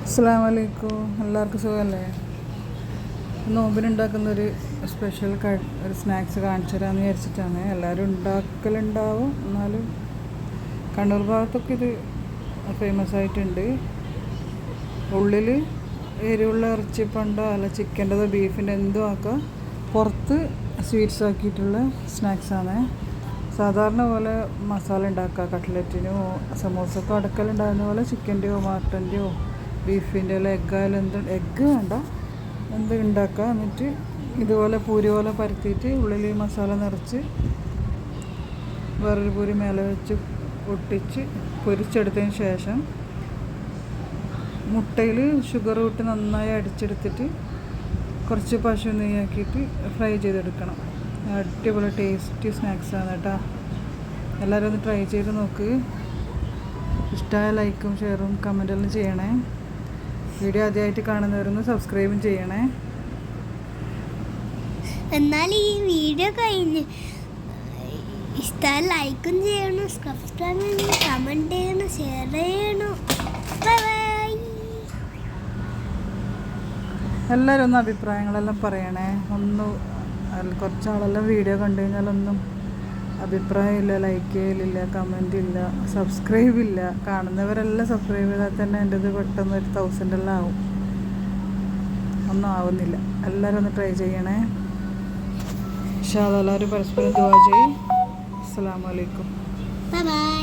അസ്സലാമലൈക്കും. എല്ലാവർക്കും സുഖമല്ലേ? നോമ്പിനുണ്ടാക്കുന്നൊരു സ്പെഷ്യൽ ഒരു സ്നാക്സ് കാണിച്ചു തരാമെന്ന് വിചാരിച്ചിട്ടാണ്. എല്ലാവരും ഉണ്ടാക്കലുണ്ടാവും, എന്നാലും കണ്ണൂർ ഭാഗത്തൊക്കെ ഇത് ഫേമസ് ആയിട്ടുണ്ട്. ഉള്ളിൽ എരിവുള്ള ഇറച്ചിപ്പണ്ടോ അല്ല ചിക്കൻ്റെതോ ബീഫിൻ്റെ എന്തോ ആക്കാം, പുറത്ത് സ്വീറ്റ്സ് ആക്കിയിട്ടുള്ള സ്നാക്സാണ്. സാധാരണ പോലെ മസാല ഉണ്ടാക്കുക, കട്ട്ലറ്റിനോ സമോസക്കോ അടക്കലുണ്ടാകുന്ന പോലെ ചിക്കൻ്റെയോ മട്ടൻ്റെയോ ബീഫിൻ്റെ അല്ല എഗ്ഗായാലും എഗ്ഗ് വേണ്ട, എന്ത് ഉണ്ടാക്കുക. എന്നിട്ട് ഇതുപോലെ പൂരി പോലെ പരത്തിയിട്ട് ഉള്ളിൽ മസാല നിറച്ച് വേറൊരു പൂരി മേലെ വെച്ച് ഒട്ടിച്ച് പൊരിച്ചെടുത്തതിന് ശേഷം മുട്ടയിൽ ഷുഗർ ഇട്ട് നന്നായി അടിച്ചെടുത്തിട്ട് കുറച്ച് പശു നെയ്യാക്കിയിട്ട് ഫ്രൈ ചെയ്തെടുക്കണം. അടിപൊളി ടേസ്റ്റി സ്നാക്സാണ് കേട്ടോ. എല്ലാവരും ഒന്ന് ട്രൈ ചെയ്ത് നോക്ക്. ഇഷ്ടമായ ലൈക്കും ഷെയറും കമൻറ്റെല്ലാം ചെയ്യണേ. വീഡിയോ ആദ്യമായിട്ട് കാണുന്നവരൊന്ന് സബ്സ്ക്രൈബും ചെയ്യണേ. എന്നാൽ ഈ വീഡിയോ കഴിഞ്ഞ് ഇഷ്ടമായ ലൈക്കും ചെയ്യണം, സബ്സ്ക്രൈബ് ചെയ്യണം, കമൻറ്റ് ചെയ്യണം, ഷെയർ ചെയ്യണം. Bye bye. എല്ലാവരും ഒന്ന് അഭിപ്രായങ്ങളെല്ലാം പറയണേ. കുറച്ചാളെല്ലാം വീഡിയോ കണ്ടു കഴിഞ്ഞാലൊന്നും അഭിപ്രായമില്ല, ലൈക്ക് ചെയ്യലില്ല, കമൻ്റ് ഇല്ല, സബ്സ്ക്രൈബ് ഇല്ല. കാണുന്നവരെല്ലാം സബ്സ്ക്രൈബ് ചെയ്താൽ തന്നെ എൻ്റെ ഇത് പെട്ടെന്ന് 1000 എല്ലാം ആവും. ഒന്നും ആവുന്നില്ല. എല്ലാവരും ഒന്ന് ട്രൈ ചെയ്യണേ. ഇൻഷാ അല്ലാഹ് എല്ലാവരും പരസ്പരം ദുആ ചെയ്യും. അസ്സലാമു അലൈക്കും. Bye bye.